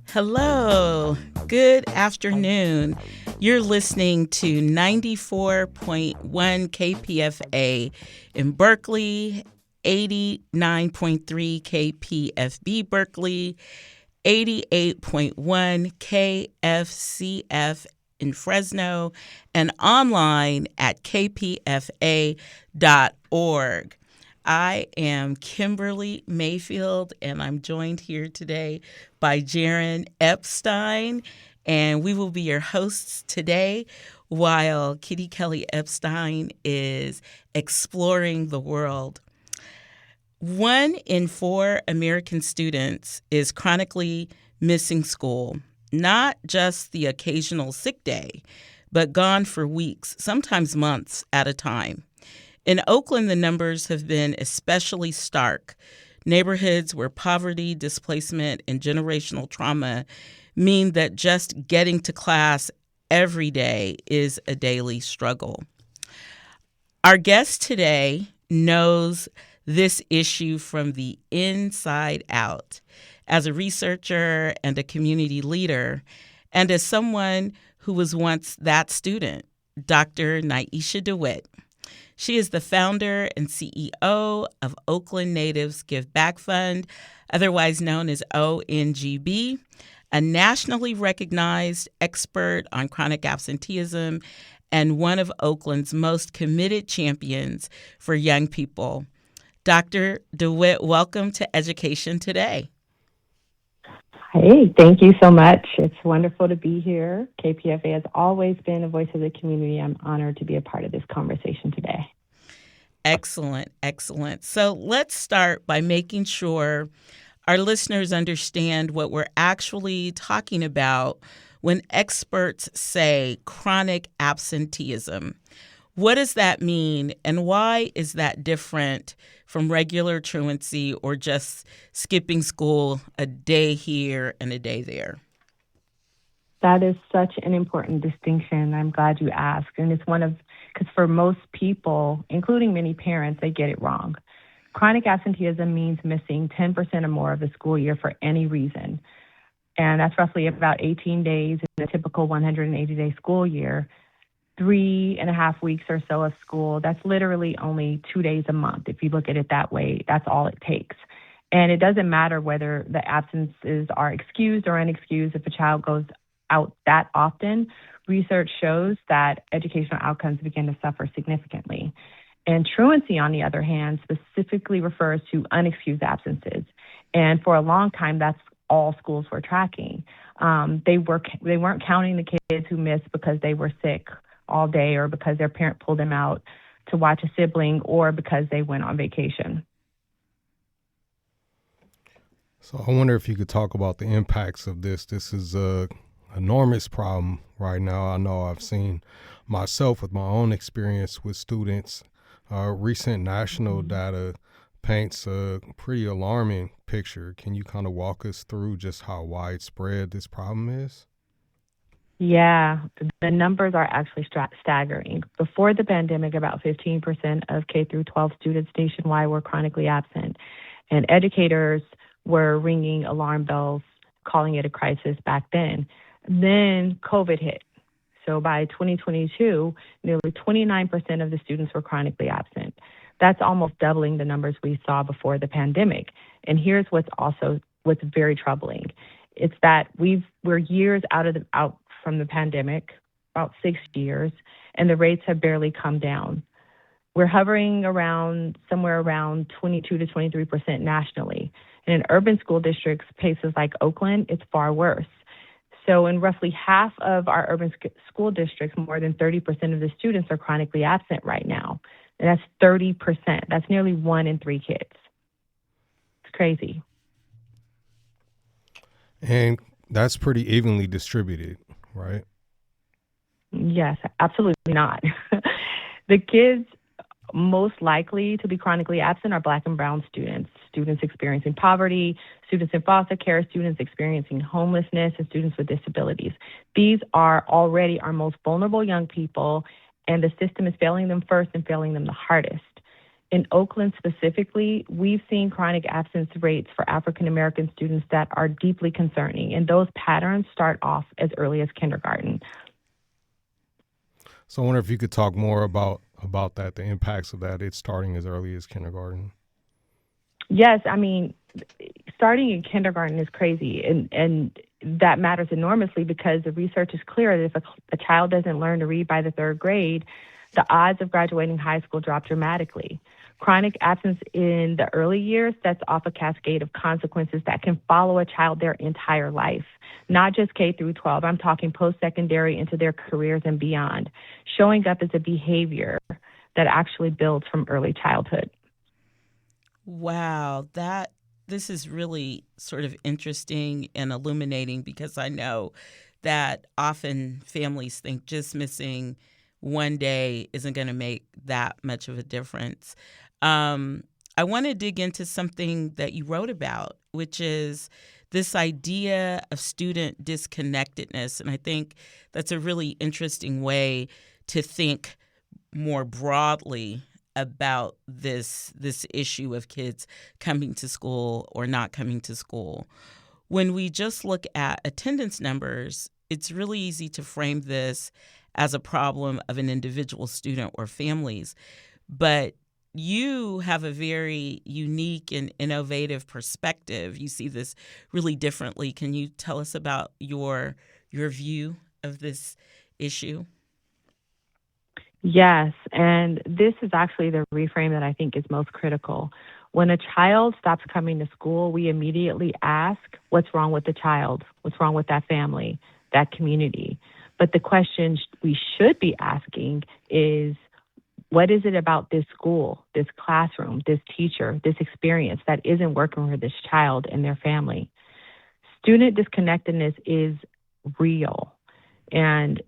Hello, good afternoon. You're listening to 94.1 KPFA in Berkeley, 89.3 KPFB Berkeley, 88.1 KFCF in Fresno, and online at kpfa.org. I am Kimberly Mayfield, and I'm joined here today by Jaron Epstein, and we will be your hosts today while Kitty Kelly Epstein is exploring the world. 1 in 4 American students is chronically missing school, not just the occasional sick day, but gone for weeks, sometimes months at a time. In Oakland, the numbers have been especially stark. Neighborhoods where poverty, displacement, and generational trauma mean that just getting to class every day is a daily struggle. Our guest today knows this issue from the inside out. As a researcher and a community leader, and as someone who was once that student, Dr. Nyeisha DeWitt. She is the founder and CEO of Oakland Natives Give Back Fund, otherwise known as ONGB, a nationally recognized expert on chronic absenteeism and one of Oakland's most committed champions for young people. Dr. DeWitt, welcome to Education Today. Hey, thank you so much. It's wonderful to be here. KPFA has always been a voice of the community. I'm honored to be a part of this conversation today. Excellent, excellent. So let's start by making sure our listeners understand what we're actually talking about when experts say chronic absenteeism. What does that mean, and why is that different from regular truancy or just skipping school a day here and a day there? That is such an important distinction. I'm glad you asked. And it's because for most people, including many parents, they get it wrong. Chronic absenteeism means missing 10% or more of the school year for any reason. And that's roughly about 18 days in a typical 180-day school year. 3.5 weeks or so of school, that's literally only 2 days a month. If you look at it that way, that's all it takes. And it doesn't matter whether the absences are excused or unexcused. If a child goes out that often, research shows that educational outcomes begin to suffer significantly. And truancy, on the other hand, specifically refers to unexcused absences. And for a long time, that's all schools were tracking. They weren't counting the kids who missed because they were sick all day or because their parent pulled them out to watch a sibling or because they went on vacation. So I wonder if you could talk about the impacts of this. This is an enormous problem right now. I know I've seen myself with my own experience with students. Recent national data paints a pretty alarming picture. Can you kind of walk us through just how widespread this problem is? Yeah, the numbers are actually staggering. Before the pandemic, about 15% of K through 12 students nationwide were chronically absent, and educators were ringing alarm bells, calling it a crisis back then. Then COVID hit. So by 2022, nearly 29% of the students were chronically absent. That's almost doubling the numbers we saw before the pandemic. And here's what's very troubling. It's that we're years out from the pandemic, about 6 years, and the rates have barely come down. We're hovering somewhere around 22 to 23% nationally. And in urban school districts, places like Oakland, it's far worse. So in roughly half of our urban school districts, more than 30% of the students are chronically absent right now. And that's 30%. That's nearly 1 in 3 kids. It's crazy. And that's pretty evenly distributed, right? Yes, absolutely not. The kids most likely to be chronically absent are Black and brown students, students experiencing poverty, students in foster care, students experiencing homelessness, and students with disabilities. These are already our most vulnerable young people, and the system is failing them first and failing them the hardest. In Oakland specifically, we've seen chronic absence rates for African American students that are deeply concerning, and those patterns start off as early as kindergarten. So I wonder if you could talk more about that, the impacts of that. It's starting as early as kindergarten. Yes, I mean, starting in kindergarten is crazy, and that matters enormously because the research is clear that if a child doesn't learn to read by the third grade, the odds of graduating high school drop dramatically. Chronic absence in the early years sets off a cascade of consequences that can follow a child their entire life, not just K through 12. I'm talking post-secondary into their careers and beyond, showing up as a behavior that actually builds from early childhood. Wow, this is really sort of interesting and illuminating because I know that often families think just missing one day isn't going to make that much of a difference. I want to dig into something that you wrote about, which is this idea of student disconnectedness. And I think that's a really interesting way to think more broadly about this issue of kids coming to school or not coming to school. When we just look at attendance numbers, it's really easy to frame this as a problem of an individual student or families. But you have a very unique and innovative perspective. You see this really differently. Can you tell us about your view of this issue? Yes, and this is actually the reframe that I think is most critical. When a child stops coming to school, we immediately ask, what's wrong with the child? What's wrong with that family, that community? But the question we should be asking is, what is it about this school, this classroom, this teacher, this experience that isn't working for this child and their family? Student disconnectedness is real, and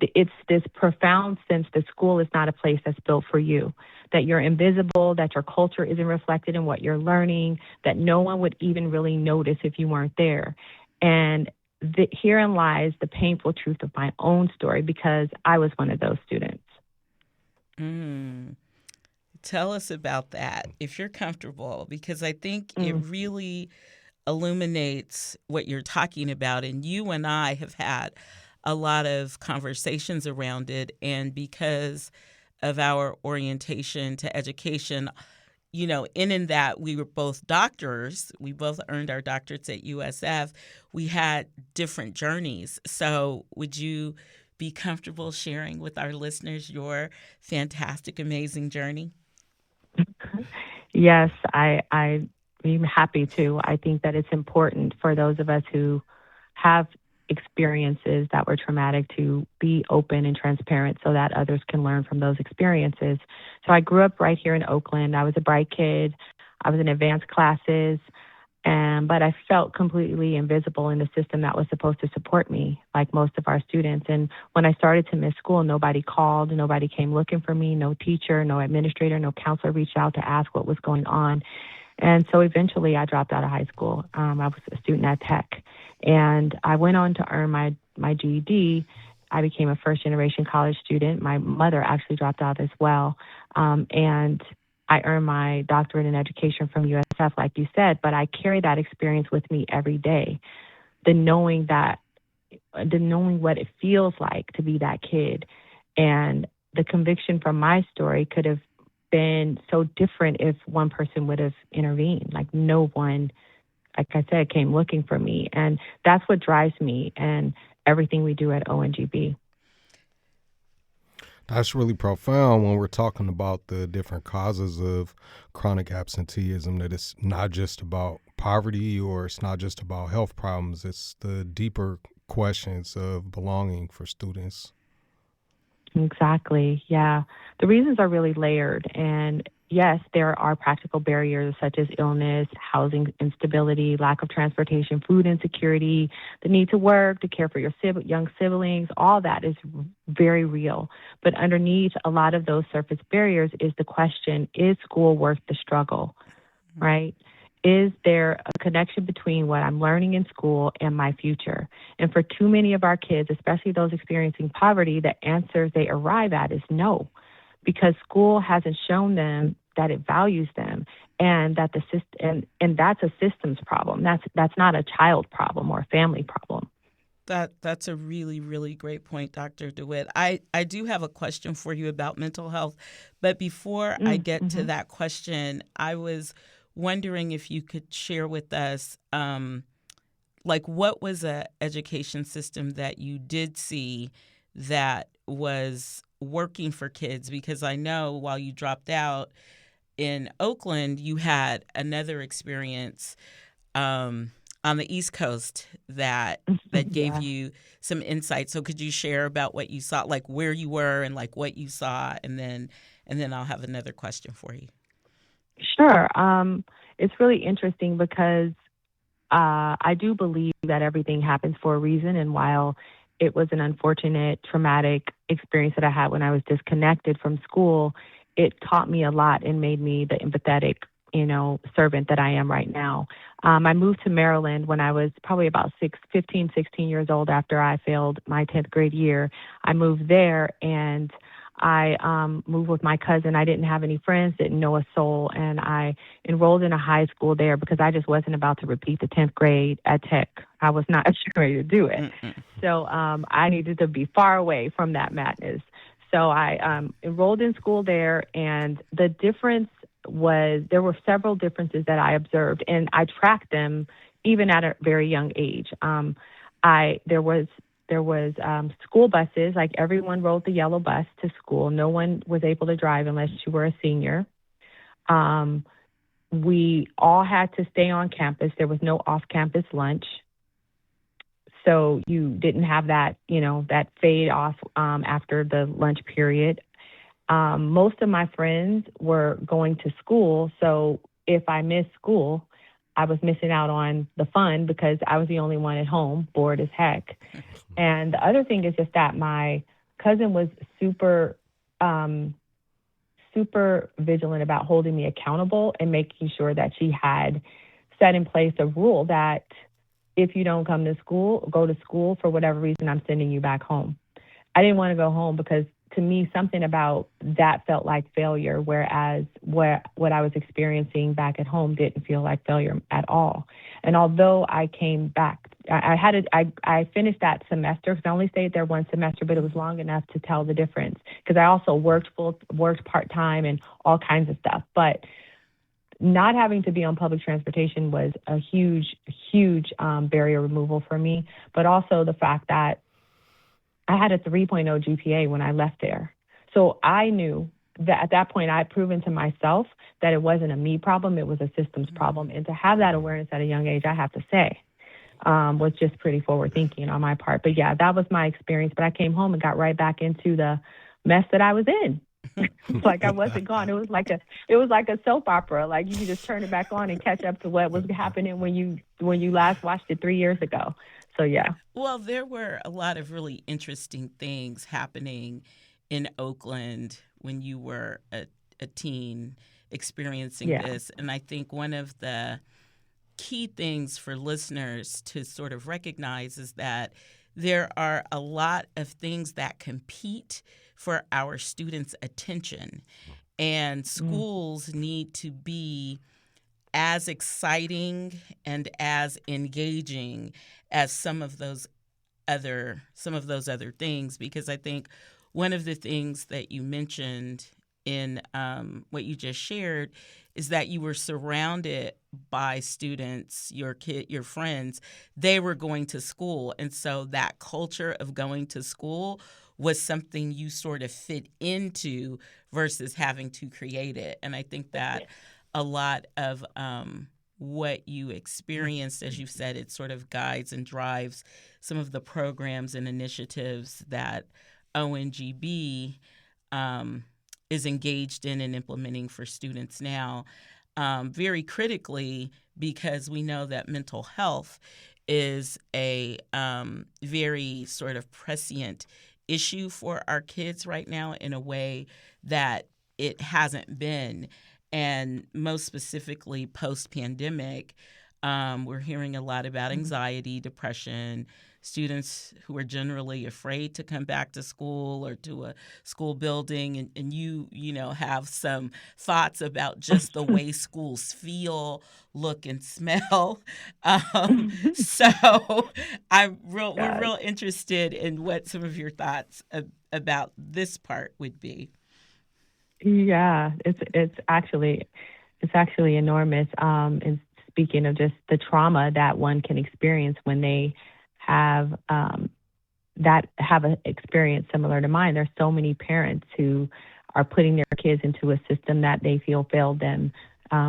it's this profound sense that school is not a place that's built for you, that you're invisible, that your culture isn't reflected in what you're learning, that no one would even really notice if you weren't there. And herein lies the painful truth of my own story, because I was one of those students. Tell us about that, if you're comfortable, because I think it really illuminates what you're talking about. And you and I have had a lot of conversations around it. And because of our orientation to education, you know, in that we were both doctors, we both earned our doctorates at USF, we had different journeys. So would you be comfortable sharing with our listeners your fantastic, amazing journey? Yes, I'm happy to. I think that it's important for those of us who have experiences that were traumatic to be open and transparent so that others can learn from those experiences. So I grew up right here in Oakland. I was a bright kid. I was in advanced classes, but I felt completely invisible in the system that was supposed to support me, like most of our students. And when I started to miss school, nobody called, nobody came looking for me, no teacher, no administrator, no counselor reached out to ask what was going on. And so eventually I dropped out of high school. I was a student at Tech, and I went on to earn my GED. I became a first-generation college student. My mother actually dropped out as well. And I earned my doctorate in education from USF, like you said, but I carry that experience with me every day. The knowing what it feels like to be that kid, and the conviction from my story could have been so different if one person would have intervened. Like no one, like I said, came looking for me. And that's what drives me and everything we do at ONGB. That's really profound when we're talking about the different causes of chronic absenteeism, that it's not just about poverty or it's not just about health problems. It's the deeper questions of belonging for students. Exactly. Yeah. The reasons are really layered. And, yes, there are practical barriers such as illness, housing instability, lack of transportation, food insecurity, the need to work, to care for your young siblings. All that is very real. But underneath a lot of those surface barriers is the question, is school worth the struggle, right? Is there a connection between what I'm learning in school and my future? And for too many of our kids, especially those experiencing poverty, the answer they arrive at is no, because school hasn't shown them that it values them, and that the system, and that's a systems problem. That's not a child problem or a family problem. That's a really, really great point, Dr. DeWitt. I do have a question for you about mental health, but before I get to that question, I was wondering if you could share with us, like, what was a education system that you did see that was working for kids? Because I know while you dropped out in Oakland, you had another experience on the East Coast that gave you some insight. So could you share about what you saw, like where you were and like what you saw, and then I'll have another question for you. Sure. It's really interesting because I do believe that everything happens for a reason. And while it was an unfortunate, traumatic experience that I had when I was disconnected from school, it taught me a lot and made me the empathetic, servant that I am right now. I moved to Maryland when I was probably about 16 years old after I failed my 10th grade year. I moved there, and I moved with my cousin. I didn't have any friends, didn't know a soul, and I enrolled in a high school there because I just wasn't about to repeat the 10th grade at Tech. I was not ready to do it. So I needed to be far away from that madness. So I enrolled in school there, and the difference was there were several differences that I observed, and I tracked them even at a very young age. There was school buses, like everyone rode the yellow bus to school. No one was able to drive unless you were a senior. We all had to stay on campus. There was no off-campus lunch. So you didn't have that, that fade off after the lunch period. Most of my friends were going to school. So if I missed school, I was missing out on the fun because I was the only one at home, bored as heck. And the other thing is just that my cousin was super vigilant about holding me accountable and making sure that she had set in place a rule that if you don't come to school, go to school for whatever reason, I'm sending you back home. I didn't want to go home because to me, something about that felt like failure, whereas what I was experiencing back at home didn't feel like failure at all. And although I came back, I finished that semester because I only stayed there one semester, but it was long enough to tell the difference because I also worked part-time and all kinds of stuff. But not having to be on public transportation was a huge barrier removal for me, but also the fact that I had a 3.0 GPA when I left there. So I knew that at that point I had proven to myself that it wasn't a me problem, it was a systems problem. And to have that awareness at a young age, I have to say, was just pretty forward thinking on my part. But yeah, that was my experience. But I came home and got right back into the mess that I was in. Like I wasn't gone. It was like a soap opera. Like you could just turn it back on and catch up to what was happening when you last watched it 3 years ago. So yeah. Well, there were a lot of really interesting things happening in Oakland when you were a teen experiencing this. And I think one of the key things for listeners to sort of recognize is that there are a lot of things that compete for our students' attention. And schools need to be as exciting and as engaging as some of those other things, because I think one of the things that you mentioned in what you just shared is that you were surrounded by students, your friends. They were going to school, and so that culture of going to school was something you sort of fit into versus having to create it. And I think that a lot of what you experienced, as you've said, it sort of guides and drives some of the programs and initiatives that ONGB is engaged in and implementing for students now, very critically, because we know that mental health is a very sort of prescient issue for our kids right now in a way that it hasn't been. And most specifically, post-pandemic, we're hearing a lot about anxiety, depression, students who are generally afraid to come back to school or to a school building. And you know, have some thoughts about just the way schools feel, look, and smell. So we're real interested in what some of your thoughts about this part would be. Yeah, it's actually enormous. And speaking of just the trauma that one can experience when they have an experience similar to mine, there's so many parents who are putting their kids into a system that they feel failed them,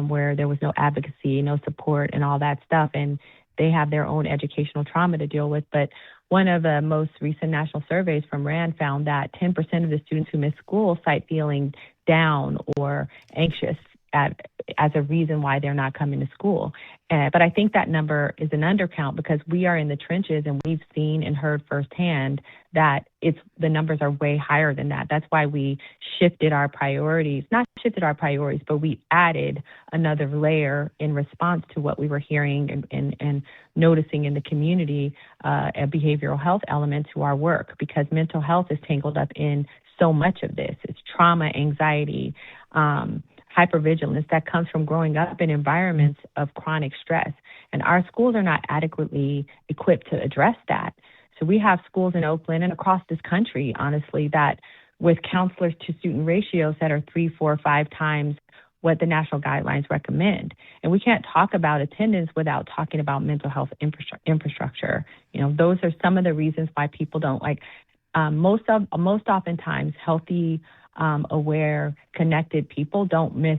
where there was no advocacy, no support, and all that stuff, and they have their own educational trauma to deal with. But one of the most recent national surveys from RAND found that 10% of the students who miss school cite feeling down or anxious as a reason why they're not coming to school. But I think that number is an undercount because we are in the trenches and we've seen and heard firsthand that the numbers are way higher than that. That's why we but we added another layer in response to what we were hearing and noticing in the community, a behavioral health element to our work, because mental health is tangled up in so much of this. It's trauma, anxiety, hypervigilance that comes from growing up in environments of chronic stress. And our schools are not adequately equipped to address that. So we have schools in Oakland and across this country, honestly, that with counselors to student ratios that are 3, 4, 5 times what the national guidelines recommend. And we can't talk about attendance without talking about mental health infrastructure. You know, those are some of the reasons why people don't like. Most oftentimes, healthy, aware, connected people don't miss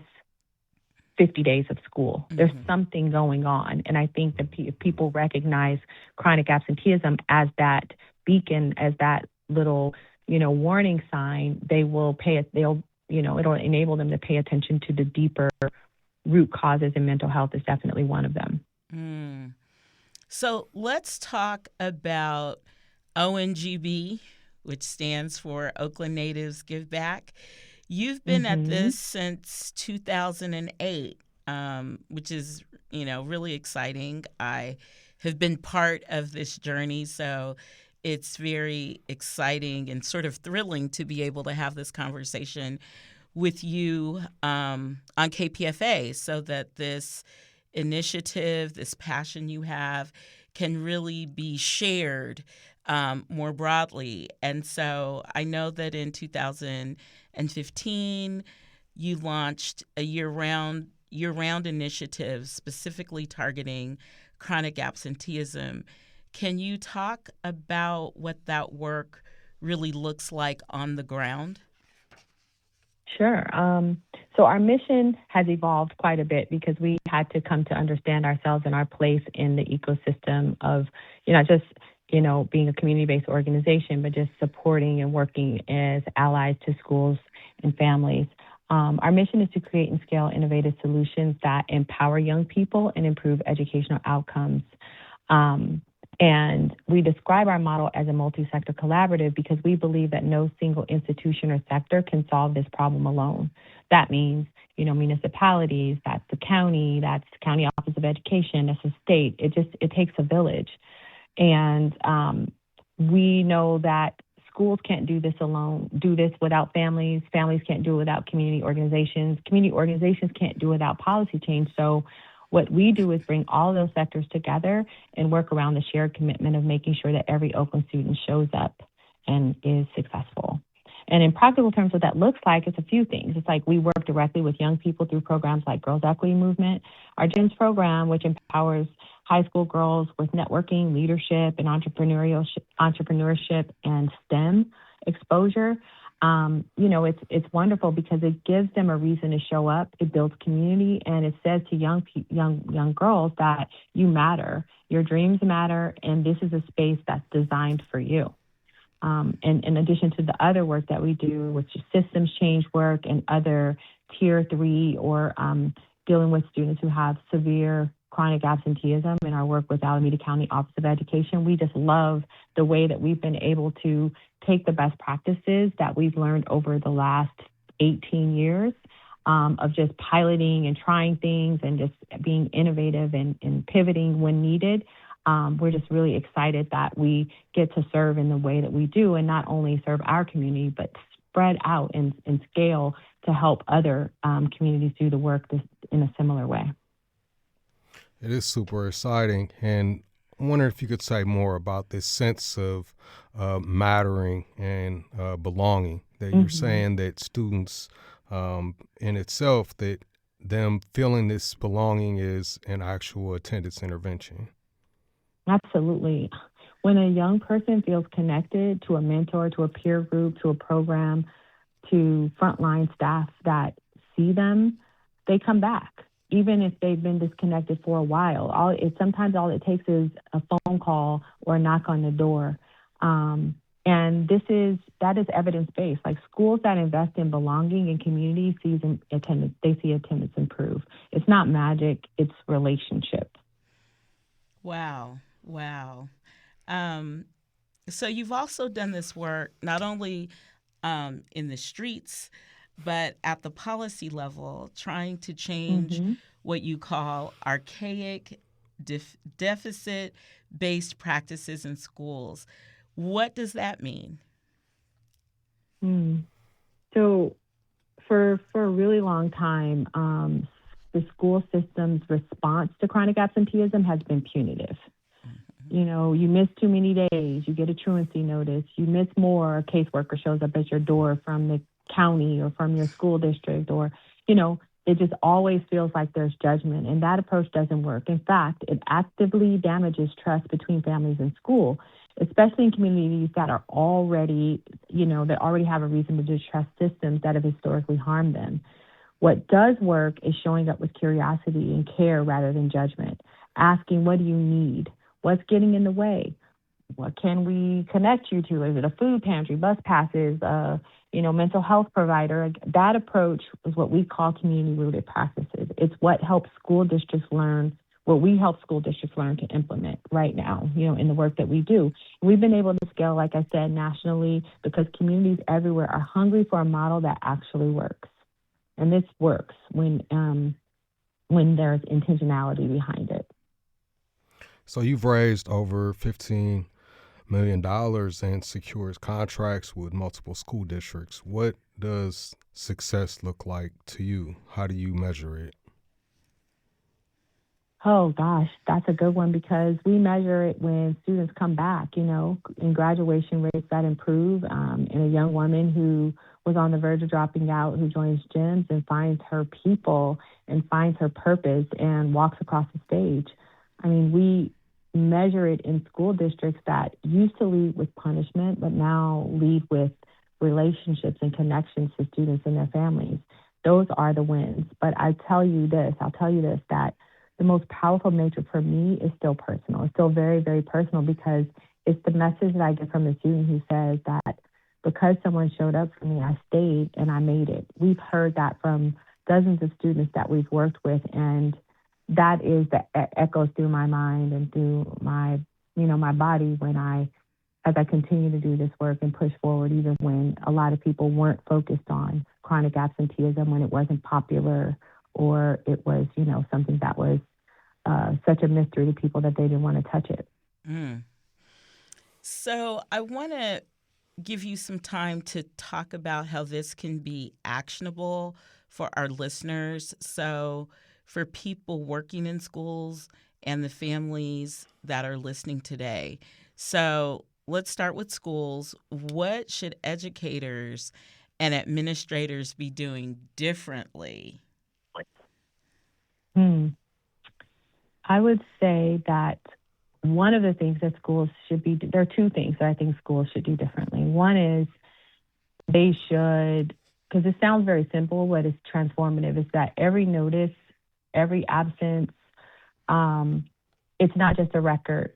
50 days of school. There's something going on. And I think that if people recognize chronic absenteeism as that beacon, as that little, warning sign, it'll enable them to pay attention to the deeper root causes, and mental health is definitely one of them. So let's talk about ONGB, which stands for Oakland Natives Give Back. You've been at this since 2008, which is, really exciting. I have been part of this journey, so it's very exciting and sort of thrilling to be able to have this conversation with you on KPFA, so that this initiative, this passion you have, can really be shared more broadly. And so I know that in 2015, you launched a year-round initiative specifically targeting chronic absenteeism. Can you talk about what that work really looks like on the ground? Sure. So our mission has evolved quite a bit because we had to come to understand ourselves and our place in the ecosystem of, not just, being a community-based organization, but just supporting and working as allies to schools and families. Our mission is to create and scale innovative solutions that empower young people and improve educational outcomes. And we describe our model as a multi-sector collaborative because we believe that no single institution or sector can solve this problem alone. That means, municipalities, that's the county Office of Education, that's the state. It takes a village. And we know that schools can't do this alone, do this without families. Families can't do it without community organizations. Community organizations can't do it without policy change. So what we do is bring all those sectors together and work around the shared commitment of making sure that every Oakland student shows up and is successful. And in practical terms, what that looks like is a few things. It's like we work directly with young people through programs like Girls Equity Movement, our GEMS program, which empowers high school girls with networking, leadership, and entrepreneurship and STEM exposure. It's wonderful because it gives them a reason to show up. It builds community, and it says to young girls that you matter, your dreams matter, and this is a space that's designed for you. And in addition to the other work that we do, which is systems change work and other tier 3 or dealing with students who have severe chronic absenteeism in our work with Alameda County Office of Education, we just love the way that we've been able to take the best practices that we've learned over the last 18 years of just piloting and trying things and just being innovative and pivoting when needed. We're just really excited that we get to serve in the way that we do, and not only serve our community, but spread out and scale to help other communities do the work in a similar way. It is super exciting. And I wonder if you could say more about this sense of mattering and belonging that you're saying that students in itself, that them feeling this belonging is an actual attendance intervention. Absolutely. When a young person feels connected to a mentor, to a peer group, to a program, to frontline staff that see them, they come back, even if they've been disconnected for a while. Sometimes all it takes is a phone call or a knock on the door. And that is evidence-based. Like, schools that invest in belonging and community see attendance improve. It's not magic, it's relationship. Wow. So you've also done this work not only in the streets, but at the policy level, trying to change what you call archaic, deficit-based practices in schools. What does that mean? So for a really long time, the school system's response to chronic absenteeism has been punitive. You know, you miss too many days, you get a truancy notice. You miss more, a caseworker shows up at your door from the county or from your school district, or, you know, it just always feels like there's judgment, and that approach doesn't work. In fact, it actively damages trust between families and school, especially in communities that are already, that already have a reason to distrust systems that have historically harmed them. What does work is showing up with curiosity and care rather than judgment, asking, what do you need? What's getting in the way? What can we connect you to? Is it a food pantry, bus passes, mental health provider? That approach is what we call community-rooted practices. It's what helps school districts learn, what we help school districts learn to implement right now, in the work that we do. We've been able to scale, like I said, nationally, because communities everywhere are hungry for a model that actually works. And this works when there's intentionality behind it. So you've raised over $15 million and secured contracts with multiple school districts. What does success look like to you? How do you measure it? Oh, gosh, that's a good one, because we measure it when students come back, in graduation rates that improve, in a young woman who was on the verge of dropping out, who joins gyms and finds her people and finds her purpose and walks across the stage. I mean, we measure it in school districts that used to lead with punishment, but now lead with relationships and connections to students and their families. Those are the wins. But I'll tell you this, that the most powerful nature for me is still personal. It's still very, very personal, because it's the message that I get from the student who says that because someone showed up for me, I stayed and I made it. We've heard that from dozens of students that we've worked with, and that echoes through my mind and through my body as I continue to do this work and push forward, even when a lot of people weren't focused on chronic absenteeism, when it wasn't popular, or it was, something that was such a mystery to people that they didn't want to touch it. So I want to give you some time to talk about how this can be actionable for our listeners. So for people working in schools and the families that are listening today. So let's start with schools. What should educators and administrators be doing differently? I would say that one of the things that schools should be, there are two things that I think schools should do differently. One is they should, because it sounds very simple, but it's transformative, is that every notice, every absence, it's not just a record,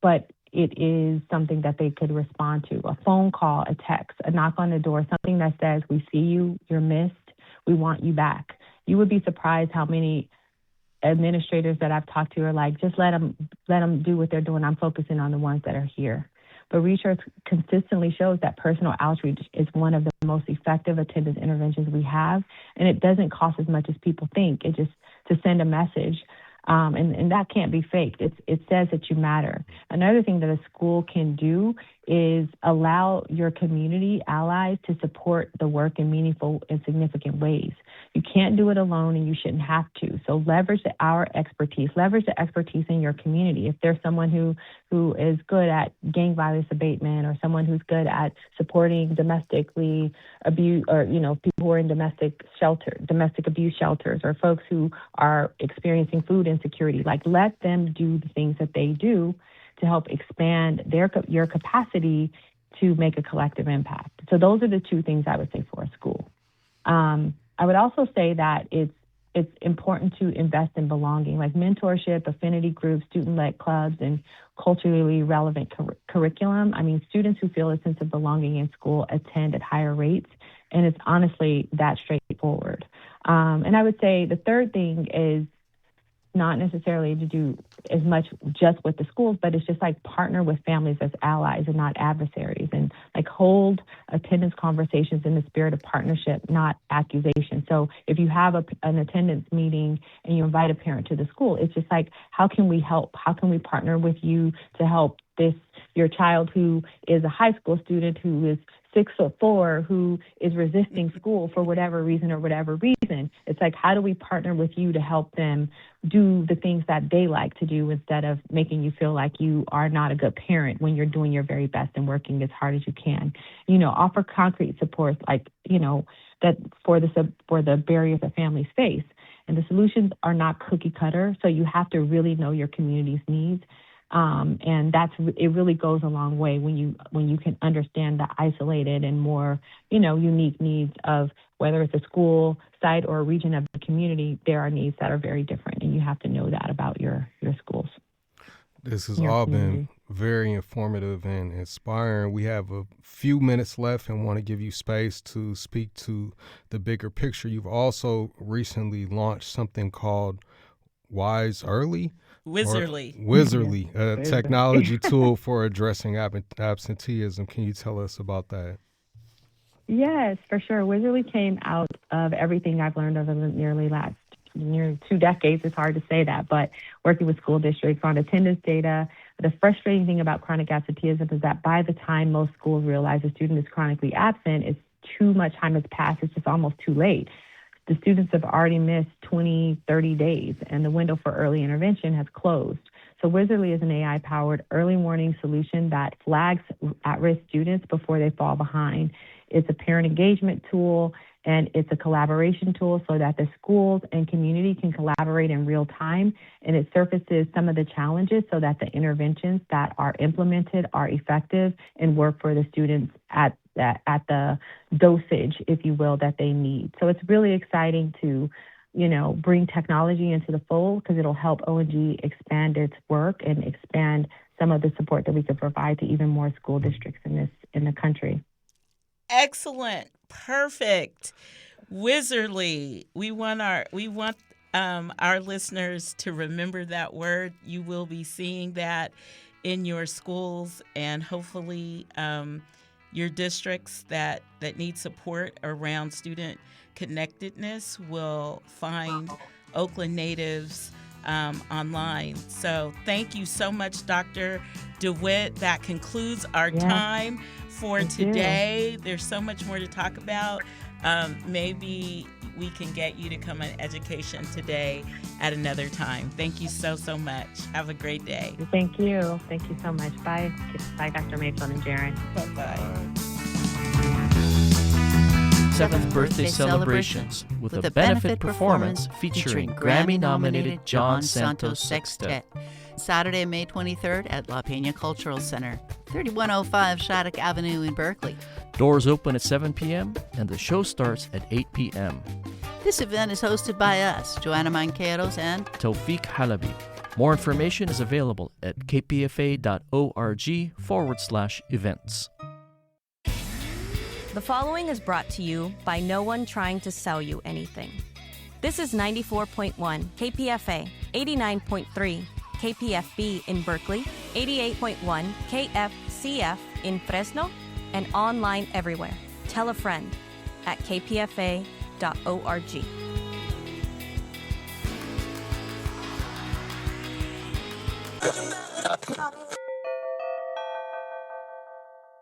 but it is something that they could respond to. A phone call, a text, a knock on the door, something that says, we see you, you're missed, we want you back. You would be surprised how many administrators that I've talked to are like, just let them do what they're doing. I'm focusing on the ones that are here. But research consistently shows that personal outreach is one of the most effective attendance interventions we have, and it doesn't cost as much as people think. It just to send a message, and that can't be faked. It says that you matter. Another thing that a school can do is allow your community allies to support the work in meaningful and significant ways. You can't do it alone, and you shouldn't have to. So leverage our expertise. Leverage the expertise in your community. If there's someone who is good at gang violence abatement, or someone who's good at supporting domestically abuse, or people who are in domestic abuse shelters, or folks who are experiencing food insecurity, let them do the things that they do to help expand your capacity to make a collective impact. So those are the two things I would say for a school. I would also say that it's important to invest in belonging, like mentorship, affinity groups, student-led clubs, and culturally relevant curriculum. I mean, students who feel a sense of belonging in school attend at higher rates, and it's honestly that straightforward. And I would say the third thing is not necessarily to do as much just with the schools, but it's just partner with families as allies and not adversaries, and hold attendance conversations in the spirit of partnership, not accusation. So if you have an attendance meeting and you invite a parent to the school, it's just how can we help? How can we partner with you to help your child who is a high school student who is 6'4", who is resisting school for whatever reason? It's how do we partner with you to help them do the things that they like to do, instead of making you feel like you are not a good parent when you're doing your very best and working as hard as you can. Offer concrete supports that for the barriers that families face. And the solutions are not cookie cutter, so you have to really know your community's needs. And it really goes a long way when you can understand the isolated and more, unique needs of whether it's a school site or a region of the community. There are needs that are very different, and you have to know that about your schools. This has all been very informative and inspiring. We have a few minutes left and want to give you space to speak to the bigger picture. You've also recently launched something called Wizerly, a technology tool for addressing absenteeism. Can you tell us about that? Yes, for sure. Wizerly came out of everything I've learned over the nearly 2 decades. It's hard to say that, but working with school districts on attendance data. The frustrating thing about chronic absenteeism is that by the time most schools realize a student is chronically absent, it's too much time has passed. It's just almost too late. The students have already missed 20, 30 days, and the window for early intervention has closed. So Wizerly is an AI-powered early warning solution that flags at-risk students before they fall behind. It's a parent engagement tool, and it's a collaboration tool so that the schools and community can collaborate in real time, and it surfaces some of the challenges so that the interventions that are implemented are effective and work for the students at the dosage, if you will, that they need. So it's really exciting to, bring technology into the fold, because it'll help ONG expand its work and expand some of the support that we could provide to even more school districts in the country. Excellent. Perfect. Wizerly. We want our listeners to remember that word. You will be seeing that in your schools, and hopefully your districts that need support around student connectedness will find Oakland natives online. So thank you so much, Dr. DeWitt. That concludes our time for today. There's so much more to talk about. Maybe we can get you to come on Education Today at another time. Thank you so much. Have a great day. Thank you. Thank you so much. Bye. Bye, Dr. Mayfield and Jaron. Bye-bye. 7th birthday celebrations with a benefit performance featuring Grammy-nominated John Santos Sextet. Saturday, May 23rd at La Peña Cultural Center, 3105 Shattuck Avenue in Berkeley. Doors open at 7 p.m. and the show starts at 8 p.m. This event is hosted by us, Joanna Manqueros and Taufiq Halabi. More information is available at kpfa.org/events. The following is brought to you by no one trying to sell you anything. This is 94.1 KPFA, 89.3 KPFB in Berkeley, 88.1 KFCF in Fresno, and online everywhere. Tell a friend at kpfa.org.